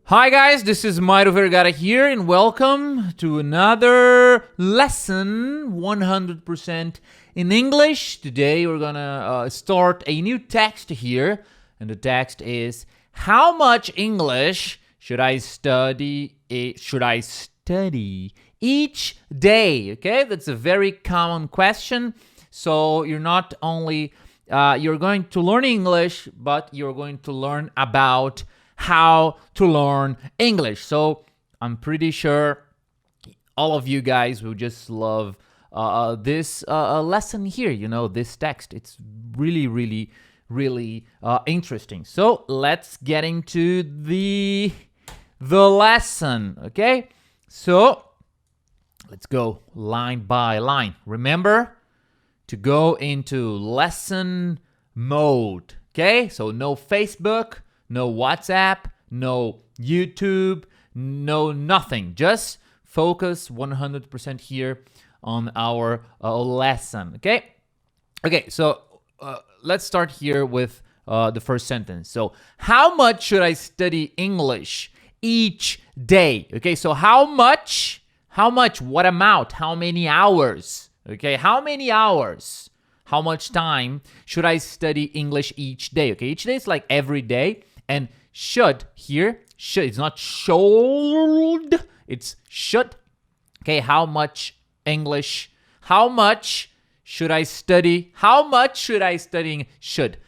Hi guys, this is Mairo Vergara here and welcome to another lesson 100% in English. Today we're gonna start a new text here, and the text is: how much English should I study each day? Okay, that's a very common question. So you're not only you're going to learn English, but you're going to learn about how to learn English. So I'm pretty sure all of you guys will just love this lesson here, this text. It's really interesting. So let's get into the lesson, okay? So let's go line by line. Remember to go into lesson mode, okay? So no Facebook, no WhatsApp, no YouTube, no nothing. Just focus 100% here on our lesson, okay? Okay, so let's start here with the first sentence. So, how much should I study English each day? Okay, so how much, what amount, how many hours? Okay, how many hours? How much time should I study English each day? Okay, each day is like every day. And should here, it's not should, it's should. Okay, how much English? How much should I study? How much should I study? Should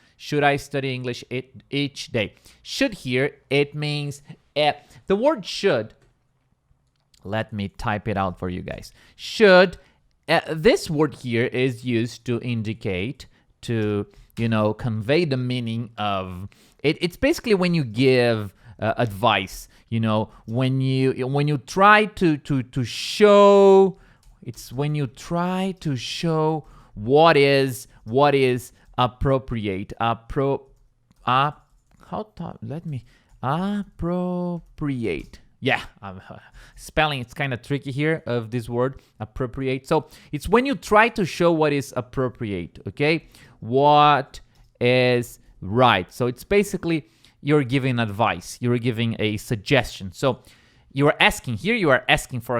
I study English each day? Should here, it means, the word should, let me type it out for you guys. Should, this word here is used to indicate, to, convey the meaning of, it's basically when you give advice, when you try to show, it's when you try to show what is appropriate, appropriate. Yeah, spelling, it's kind of tricky here of this word, appropriate. So it's when you try to show what is appropriate, okay? What is right. So it's basically you're giving advice, you're giving a suggestion. So you are asking for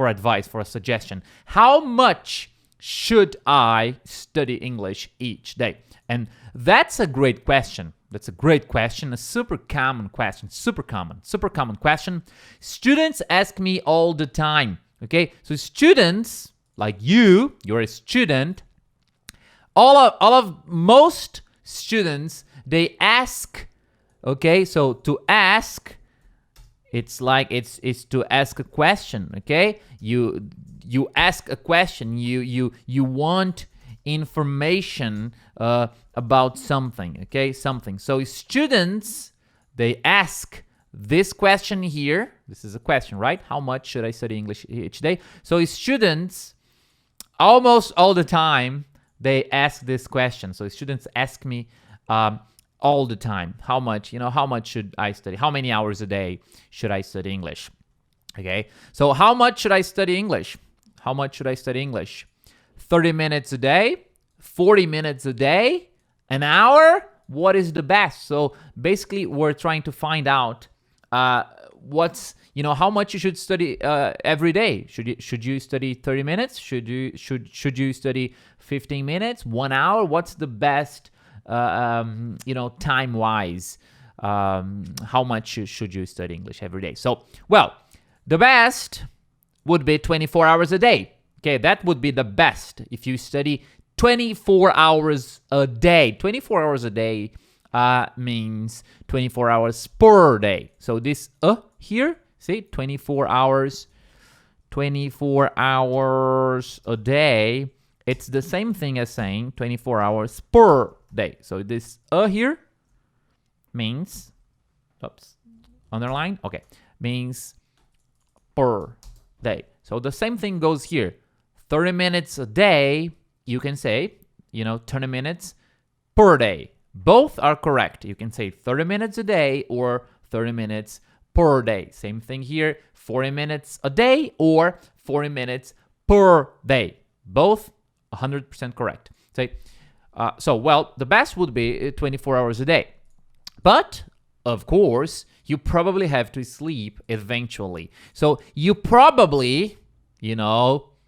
advice, for a suggestion. How much should I study English each day? And that's a great question. That's a great question, a super common question. Super common question. Students ask me all the time, okay? So students, like you're a student, most students, they ask, okay? So to ask, it's like, it's to ask a question, okay? You ask a question, you want information about something, okay? Something. So students, they ask this question here. This is a question, right? How much should I study English each day? So students, almost all the time, they ask this question. So students ask me all the time, how much should I study? How many hours a day should I study English? Okay, so how much should I study English? How much should I study English? 30 minutes a day, 40 minutes a day, an hour? What is the best? So basically, we're trying to find out what's, how much you should study every day. Should you study 30 minutes? Should you study 15 minutes? 1 hour? What's the best, time-wise? How much should you study English every day? So, well, the best would be 24 hours a day. Okay, that would be the best if you study 24 hours a day. 24 hours a day means 24 hours per day. So this here, see, 24 hours a day, it's the same thing as saying 24 hours per day. So this here means, underline, okay, means per day. So the same thing goes here. 30 minutes a day, you can say, 30 minutes per day. Both are correct. You can say 30 minutes a day or 30 minutes per day. Same thing here, 40 minutes a day or 40 minutes per day. Both 100% correct. So, well, the best would be 24 hours a day. But of course, you probably have to sleep eventually. So you probably,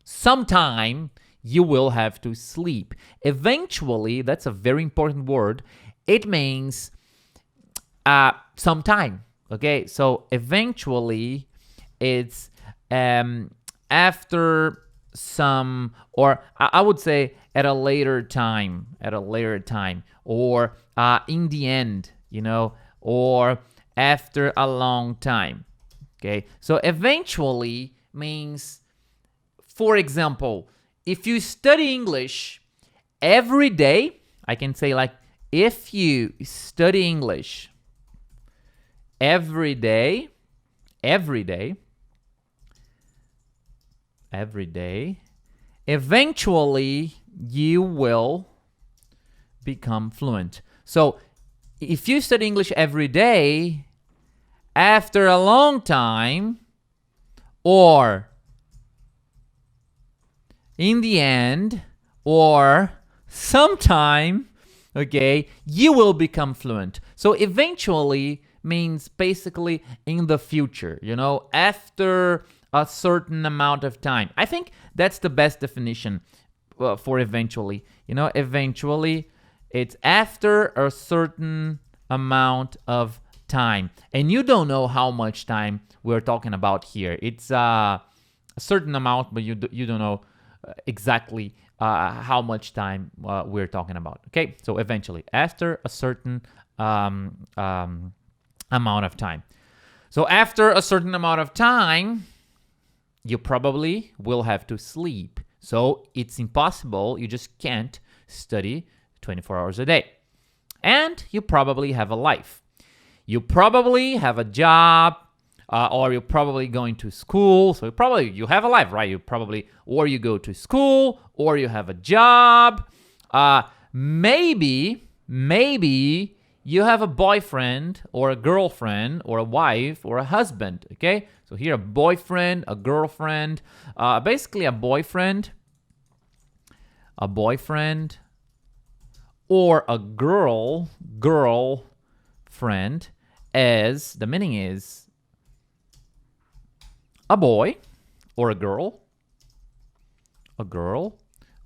sometime you will have to sleep. Eventually, that's a very important word. It means sometime. Okay, so eventually it's after some, or I would say at a later time, or in the end, or after a long time. Okay, so eventually means, for example, if you study English every day, I can say like, if you study English every day, eventually you will become fluent. So if you study English every day, after a long time, or in the end, or sometime, okay, you will become fluent. So eventually means basically in the future, after a certain amount of time. I think that's the best definition for eventually. Eventually, it's after a certain amount of time. And you don't know how much time we're talking about here. It's a certain amount, but you don't know exactly how much time we're talking about. Okay, so eventually, after a certain amount of time. So after a certain amount of time, you probably will have to sleep. So it's impossible. You just can't study 24 hours a day. And you probably have a life. You probably have a job, or you're probably going to school. So you have a life, right? Or you go to school, or you have a job. Maybe you have a boyfriend or a girlfriend or a wife or a husband, okay? So here, a boyfriend, a girlfriend, basically a boyfriend or a girlfriend, as the meaning is a boy or a girl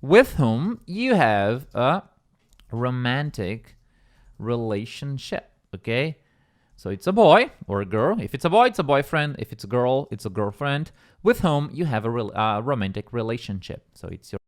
with whom you have a romantic relationship, okay? So it's a boy or a girl. If it's a boy, it's a boyfriend. If it's a girl, it's a girlfriend with whom you have a romantic relationship. So it's your